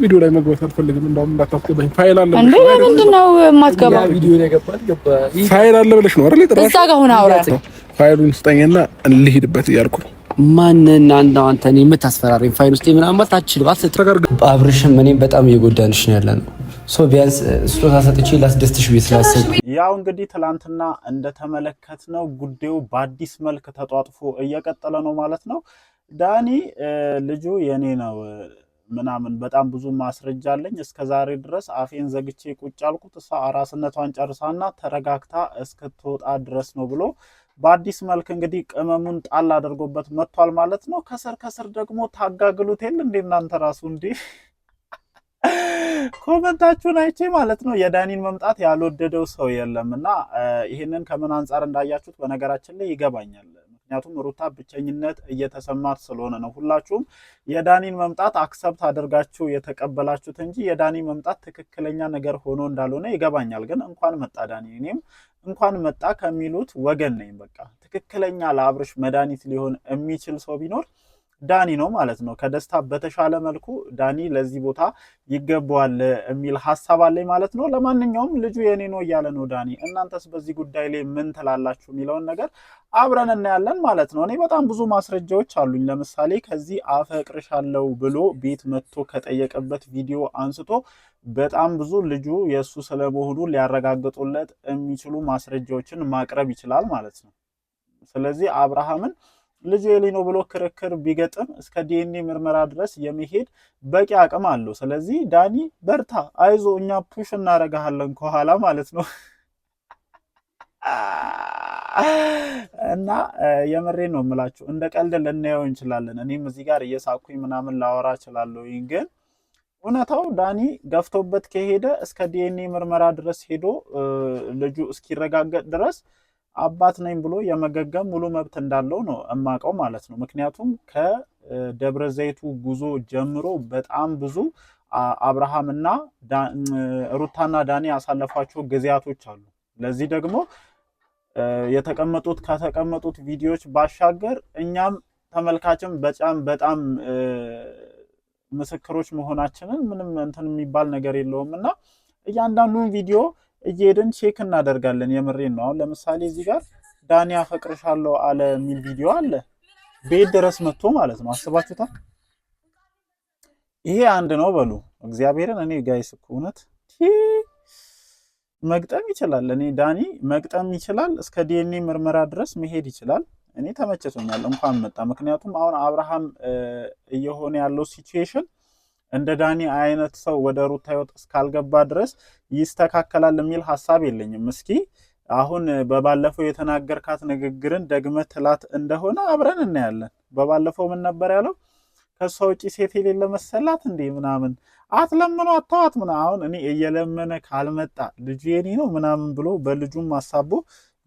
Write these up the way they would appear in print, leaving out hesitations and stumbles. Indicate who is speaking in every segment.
Speaker 1: ቪዲዮ ላይ መግባት አልፈልግም። እንደውም እንዳታስገባኝ ፋይል አለ
Speaker 2: እንዴ? ለምንድነው የማትገባው?
Speaker 3: ቪዲዮ ላይ ገባ
Speaker 1: ፋይል አለ ብለሽ ነው አይደል?
Speaker 2: እዛ ጋር ሆነ አውራ
Speaker 1: ፋይሉን ስጠኝና ልሂድበት እያልኩ ነው።
Speaker 3: ማንና አንተ እኔ የምታስፈራሪኝ ፋይል ውስጥ ምናምን አትችልም። አብርሽም እኔም በጣም እየጎዳንሽ ነው ያለነው። ቢያንስ ስጦታ ሰጥቼ ላስደስትሽ ብዬ ስላሰብኩ
Speaker 4: ያው እንግዲህ ትላንትና እንደተመለከትነው ጉዳዩ በአዲስ መልክ ተጧጥፎ እየቀጠለ ነው ማለት ነው። ዳኒ ልጁ የኔ ነው ምናምን በጣም ብዙ ማስረጃ አለኝ። እስከዛሬ ድረስ አፌን ዘግቼ ቁጭ አልኩት እሷ አራስነቷን ጨርሳና ተረጋግታ እስክትወጣ ድረስ ነው ብሎ በአዲስ መልክ እንግዲህ ቅመሙን ጣል አድርጎበት መጥቷል ማለት ነው። ከስር ደግሞ ታጋግሉት የለ እንዴ እናንተ ራሱ እንዴ ኮመንታችሁን አይቼ ማለት ነው የዳኒን መምጣት ያልወደደው ሰው የለምና ይሄንን ከምን አንፃር እንዳያችሁት በነገራችን ላይ ይገባኛል። ምክንያቱም ሩታ ብቸኝነት እየተሰማት ስለሆነ ነው። ሁላችሁም የዳኒን መምጣት አክሰፕት አድርጋችሁ የተቀበላችሁት እንጂ የዳኒ መምጣት ትክክለኛ ነገር ሆኖ እንዳልሆነ ይገባኛል። ግን እንኳን መጣ ዳኒ፣ እኔም እንኳን መጣ ከሚሉት ወገን ነኝ። በቃ ትክክለኛ ለአብርሽ መድኃኒት ሊሆን የሚችል ሰው ቢኖር ዳኒ ነው ማለት ነው። ከደስታ በተሻለ መልኩ ዳኒ ለዚህ ቦታ ይገባዋል የሚል ሐሳብ አለኝ ማለት ነው። ለማንኛውም ልጁ የኔ ነው እያለ ነው ዳኒ። እናንተስ በዚህ ጉዳይ ላይ ምን ትላላችሁ የሚለውን ነገር አብረን እናያለን ማለት ነው። እኔ በጣም ብዙ ማስረጃዎች አሉኝ። ለምሳሌ ከዚህ አፈቅርሻለሁ ብሎ ቤት መጥቶ ከጠየቀበት ቪዲዮ አንስቶ በጣም ብዙ ልጁ የእሱ ስለመሆኑ ሊያረጋግጡለት የሚችሉ ማስረጃዎችን ማቅረብ ይችላል ማለት ነው። ስለዚህ አብርሃምን ልጅ የኔ ነው ብሎ ክርክር ቢገጥም እስከ ዲኤንኤ ምርመራ ድረስ የመሄድ በቂ አቅም አለው። ስለዚህ ዳኒ በርታ፣ አይዞ፣ እኛ ፑሽ እናረጋለን ከኋላ ማለት ነው። እና የምሬን ነው የምላችሁ፣ እንደ ቀልድ ልናየው እንችላለን። እኔም እዚህ ጋር እየሳኩኝ ምናምን ላወራ እችላለሁ። ግን እውነታው ዳኒ ገፍቶበት ከሄደ እስከ ዲኤንኤ ምርመራ ድረስ ሄዶ ልጁ እስኪረጋገጥ ድረስ አባት ነኝ ብሎ የመገገም ሙሉ መብት እንዳለው ነው እማቀው ማለት ነው። ምክንያቱም ከደብረ ዘይቱ ጉዞ ጀምሮ በጣም ብዙ አብርሃምና ሩታና ዳኒ ያሳለፏቸው ጊዜያቶች አሉ። ለዚህ ደግሞ ከተቀመጡት ቪዲዮዎች ባሻገር እኛም ተመልካችም በጣም ምስክሮች መሆናችንን ምንም እንትን የሚባል ነገር የለውምና እያንዳንዱን ቪዲዮ እየሄድን ቼክ እናደርጋለን። የምሬን ነው። አሁን ለምሳሌ እዚህ ጋር ዳኒ አፈቅርሻለሁ አለ የሚል ቪዲዮ አለ፣ ቤት ድረስ መጥቶ ማለት ነው። አስባችሁታል? ይሄ አንድ ነው በሉ እግዚአብሔርን። እኔ ጋይስ እኮ እውነት መግጠም ይችላል። እኔ ዳኒ መግጠም ይችላል፣ እስከ ዲኤንኤ ምርመራ ድረስ መሄድ ይችላል። እኔ ተመችቶኛል እንኳን መጣ። ምክንያቱም አሁን አብርሃም እየሆነ ያለው ሲቹዌሽን እንደ ዳኒ አይነት ሰው ወደ ሩታ ህይወት እስካልገባ ድረስ ይስተካከላል የሚል ሐሳብ የለኝም። እስኪ አሁን በባለፈው የተናገርካት ንግግርን ደግመህ ትላት እንደሆነ አብረን እናያለን። በባለፈው ምን ነበር ያለው? ከሷ ውጪ ሴት የሌለ መሰላት እንዴ ምናምን አትለምኑ አታዋት ምናምን። አሁን እኔ እየለመነ ካልመጣ ልጁ የኔ ነው ምናምን ብሎ በልጁም አሳቦ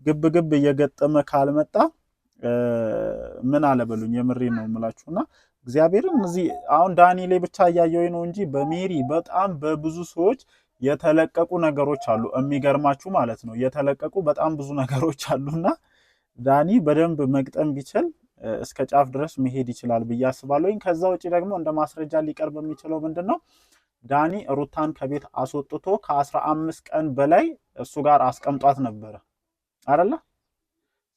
Speaker 4: ግብ እየገጠመ ካልመጣ ምን አለበሉኝ። የምሬን ነው የምላችሁና እግዚአብሔርን እዚህ አሁን ዳኒ ላይ ብቻ እያየሁኝ ነው እንጂ በሜሪ በጣም በብዙ ሰዎች የተለቀቁ ነገሮች አሉ። የሚገርማችሁ ማለት ነው የተለቀቁ በጣም ብዙ ነገሮች አሉና ዳኒ በደንብ መግጠም ቢችል እስከ ጫፍ ድረስ መሄድ ይችላል ብዬ አስባለሁ። ከዛ ውጪ ደግሞ እንደ ማስረጃ ሊቀርብ የሚችለው ምንድነው? ዳኒ ሩታን ከቤት አስወጥቶ ከ15 ቀን በላይ እሱ ጋር አስቀምጧት ነበረ አይደለ?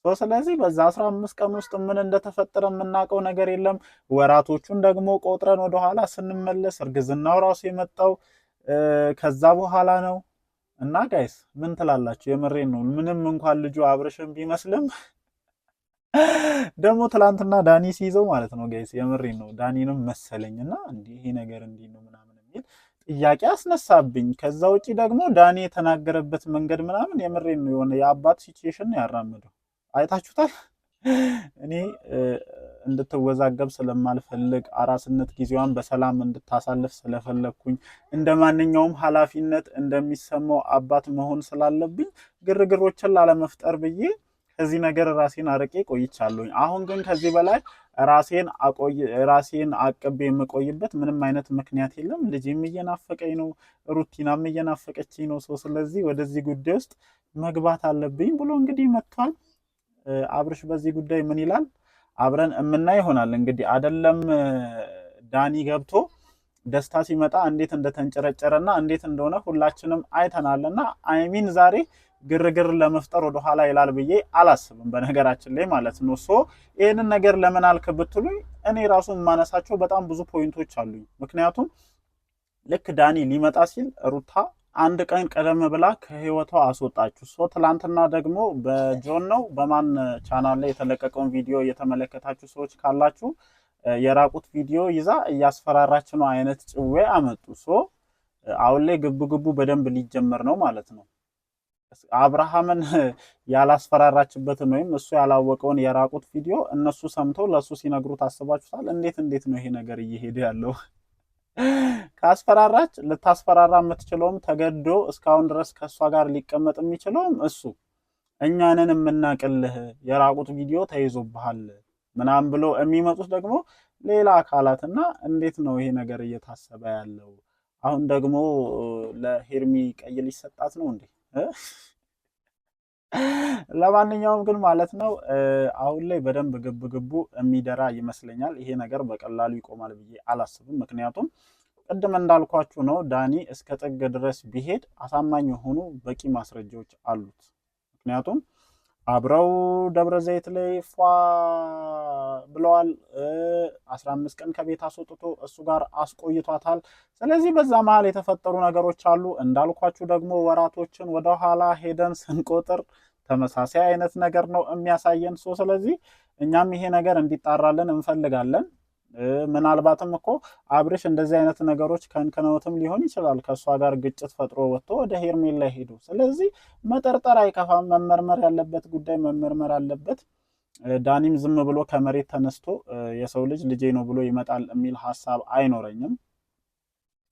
Speaker 4: ስለዚህ በዛ 15 ቀን ውስጥ ምን እንደተፈጠረ የምናውቀው ነገር የለም። ወራቶቹን ደግሞ ቆጥረን ወደኋላ ስንመለስ እርግዝናው ራሱ የመጣው ከዛ በኋላ ነው። እና ጋይስ ምን ትላላችሁ? የምሬን ነው። ምንም እንኳን ልጁ አብርሽም ቢመስልም ደግሞ ትላንትና ዳኒ ሲይዘው ማለት ነው ጋይስ የምሬን ነው ዳኒንም መሰለኝና እንዲህ ይሄ ነገር እንዲህ ነው ምናምን የሚል ጥያቄ አስነሳብኝ። ከዛ ውጪ ደግሞ ዳኒ የተናገረበት መንገድ ምናምን የምሬን ነው የሆነ የአባት ሲቹዌሽን ያራምደው አይታችሁታል። እኔ እንድትወዛገብ ስለማልፈልግ አራስነት ጊዜዋን በሰላም እንድታሳልፍ ስለፈለኩኝ እንደ ማንኛውም ኃላፊነት እንደሚሰማው አባት መሆን ስላለብኝ ግርግሮችን ላለመፍጠር ብዬ ከዚህ ነገር ራሴን አርቄ ቆይቻለሁኝ። አሁን ግን ከዚህ በላይ ራሴን አቅቤ የምቆይበት ምንም አይነት ምክንያት የለም። ልጄም እየናፈቀኝ ነው፣ ሩቲናም እየናፈቀችኝ ነው። ስለዚህ ወደዚህ ጉዳይ ውስጥ መግባት አለብኝ ብሎ እንግዲህ መጥቷል። አብርሽ በዚህ ጉዳይ ምን ይላል አብረን እምናይ ይሆናል። እንግዲህ አይደለም ዳኒ ገብቶ ደስታ ሲመጣ እንዴት እንደተንጨረጨረና እንዴት እንደሆነ ሁላችንም አይተናልና አይሚን ዛሬ ግርግር ለመፍጠር ወደ ኋላ ይላል ብዬ አላስብም በነገራችን ላይ ማለት ነው። ሶ ይሄንን ነገር ለምን አልክ ብትሉኝ እኔ ራሱ የማነሳቸው በጣም ብዙ ፖይንቶች አሉኝ። ምክንያቱም ልክ ዳኒ ሊመጣ ሲል ሩታ አንድ ቀን ቀደም ብላ ከህይወቷ አስወጣችሁ። ሶ ትላንትና ደግሞ በጆን ነው በማን ቻናል ላይ የተለቀቀውን ቪዲዮ እየተመለከታችሁ ሰዎች ካላችሁ የራቁት ቪዲዮ ይዛ እያስፈራራች ነው አይነት ጭዌ አመጡ። ሶ አሁን ላይ ግቡ በደንብ ሊጀመር ነው ማለት ነው። አብርሃምን ያላስፈራራችበትን ወይም እሱ ያላወቀውን የራቁት ቪዲዮ እነሱ ሰምተው ለሱ ሲነግሩት አስባችሁታል? እንዴት ነው ይሄ ነገር እየሄደ ያለው? ካስፈራራች ልታስፈራራ የምትችለውም ተገዶ እስካሁን ድረስ ከእሷ ጋር ሊቀመጥ የሚችለውም እሱ። እኛንን የምናቅልህ የራቁት ቪዲዮ ተይዞብሃል ምናምን ብሎ የሚመጡት ደግሞ ሌላ አካላትና እንዴት ነው ይሄ ነገር እየታሰበ ያለው? አሁን ደግሞ ለሄርሚ ቀይ ሊሰጣት ነው እንዴ? ለማንኛውም ግን ማለት ነው አሁን ላይ በደንብ ግቡ የሚደራ ይመስለኛል። ይሄ ነገር በቀላሉ ይቆማል ብዬ አላስብም። ምክንያቱም ቅድም እንዳልኳችሁ ነው ዳኒ እስከ ጥግ ድረስ ቢሄድ አሳማኝ የሆኑ በቂ ማስረጃዎች አሉት። ምክንያቱም አብረው ደብረ ዘይት ላይ ፏ ብለዋል። 15 ቀን ከቤት አስወጥቶ እሱ ጋር አስቆይቷታል። ስለዚህ በዛ መሀል የተፈጠሩ ነገሮች አሉ። እንዳልኳችሁ ደግሞ ወራቶችን ወደኋላ ሄደን ስንቆጥር ተመሳሳይ አይነት ነገር ነው የሚያሳየን። ስለዚህ እኛም ይሄ ነገር እንዲጣራልን እንፈልጋለን። ምናልባትም እኮ አብርሽ እንደዚህ አይነት ነገሮች ከንከነውትም ሊሆን ይችላል ከእሷ ጋር ግጭት ፈጥሮ ወጥቶ ወደ ሄርሜላ ሄዱ። ስለዚህ መጠርጠር አይከፋም። መመርመር ያለበት ጉዳይ መመርመር አለበት። ዳኒም ዝም ብሎ ከመሬት ተነስቶ የሰው ልጅ ልጄ ነው ብሎ ይመጣል የሚል ሀሳብ አይኖረኝም።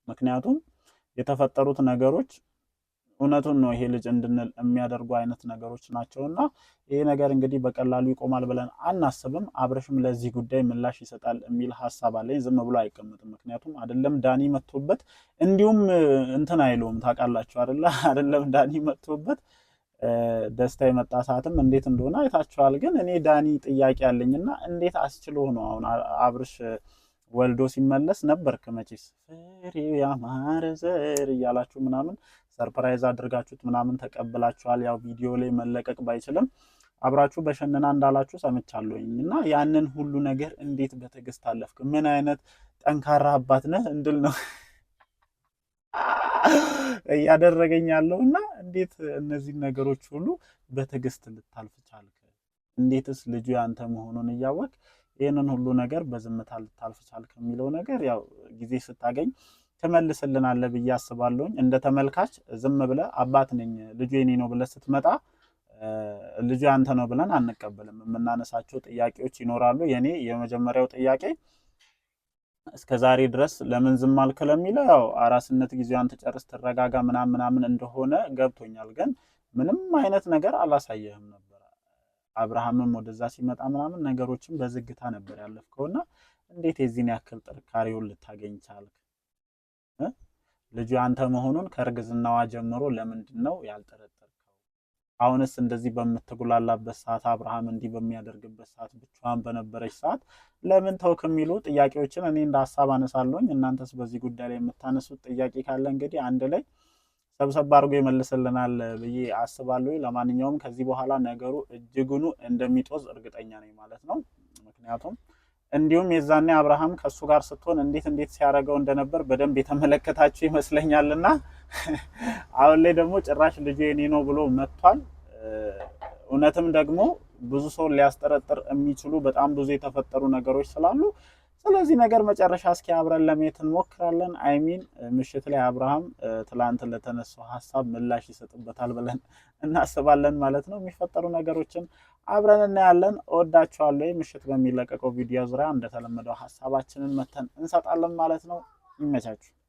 Speaker 4: ምክንያቱም የተፈጠሩት ነገሮች እውነቱን ነው ይሄ ልጅ እንድንል የሚያደርጉ አይነት ነገሮች ናቸውና ይሄ ነገር እንግዲህ በቀላሉ ይቆማል ብለን አናስብም። አብርሽም ለዚህ ጉዳይ ምላሽ ይሰጣል የሚል ሀሳብ አለኝ። ዝም ብሎ አይቀመጥም። ምክንያቱም አይደለም ዳኒ መጥቶበት እንዲሁም እንትን አይለውም። ታውቃላችሁ አይደለም ዳኒ መጥቶበት ደስታ የመጣ ሰዓትም እንዴት እንደሆነ አይታችኋል። ግን እኔ ዳኒ ጥያቄ አለኝና እንዴት አስችሎ ነው አሁን አብርሽ ወልዶ ሲመለስ ነበርክ መቼስ ፍሬው ያማረ ዘር እያላችሁ ምናምን ሰርፕራይዝ አድርጋችሁት ምናምን ተቀብላችኋል። ያው ቪዲዮ ላይ መለቀቅ ባይችልም አብራችሁ በሸነና እንዳላችሁ ሰምቻለሁኝ። እና ያንን ሁሉ ነገር እንዴት በትዕግስት አለፍክ? ምን አይነት ጠንካራ አባት ነህ እንድል ነው እያደረገኝ ያለው። እና እንዴት እነዚህ ነገሮች ሁሉ በትዕግስት ልታልፍ ቻልክ? እንዴትስ ልጁ ያንተ መሆኑን እያወቅ ይህንን ሁሉ ነገር በዝምታ ልታልፍ ቻልክ የሚለው ነገር ያው ጊዜ ስታገኝ ትመልስልናለህ ብዬ አስባለሁኝ። እንደ ተመልካች ዝም ብለህ አባት ነኝ ልጁ የኔ ነው ብለህ ስትመጣ ልጁ ያንተ ነው ብለን አንቀበልም። የምናነሳቸው ጥያቄዎች ይኖራሉ። የኔ የመጀመሪያው ጥያቄ እስከ ዛሬ ድረስ ለምን ዝም አልክ ለሚለው ያው አራስነት ጊዜዋን ትጨርስ ትረጋጋ ምናምን እንደሆነ ገብቶኛል። ግን ምንም አይነት ነገር አላሳየህም ነበር። አብርሃምም ወደዛ ሲመጣ ምናምን ነገሮችን በዝግታ ነበር ያለፍከውና እንዴት የዚህን ያክል ጥንካሬውን ልታገኝ ቻልክ? ልጁ አንተ መሆኑን ከእርግዝናዋ ጀምሮ ለምንድን ነው ያልጠረጠርከው? አሁንስ እንደዚህ በምትጉላላበት ሰዓት አብርሃም እንዲህ በሚያደርግበት ሰዓት ብቻዋን በነበረች ሰዓት ለምን ተውክ የሚሉ ጥያቄዎችን እኔ እንደ ሀሳብ አነሳለሁኝ። እናንተስ በዚህ ጉዳይ ላይ የምታነሱት ጥያቄ ካለ እንግዲህ አንድ ላይ ሰብሰብ አድርጎ ይመልስልናል ብዬ አስባለሁ። ለማንኛውም ከዚህ በኋላ ነገሩ እጅጉኑ እንደሚጦዝ እርግጠኛ ነኝ ማለት ነው። ምክንያቱም እንዲሁም የዛኔ አብርሃም ከሱ ጋር ስትሆን እንዴት ሲያደርገው እንደነበር በደንብ የተመለከታችሁ ይመስለኛልና አሁን ላይ ደግሞ ጭራሽ ልጁ የኔ ነው ብሎ መጥቷል። እውነትም ደግሞ ብዙ ሰው ሊያስጠረጥር የሚችሉ በጣም ብዙ የተፈጠሩ ነገሮች ስላሉ ስለዚህ ነገር መጨረሻ እስኪ አብረን ለማየት እንሞክራለን። አይሚን ምሽት ላይ አብርሃም ትላንት ለተነሳው ሐሳብ ምላሽ ይሰጥበታል ብለን እናስባለን ማለት ነው። የሚፈጠሩ ነገሮችን አብረን እናያለን። እወዳችኋለሁ። ምሽት በሚለቀቀው ቪዲዮ ዙሪያ እንደተለመደው ሐሳባችንን መተን እንሰጣለን ማለት ነው። ይመቻችሁ።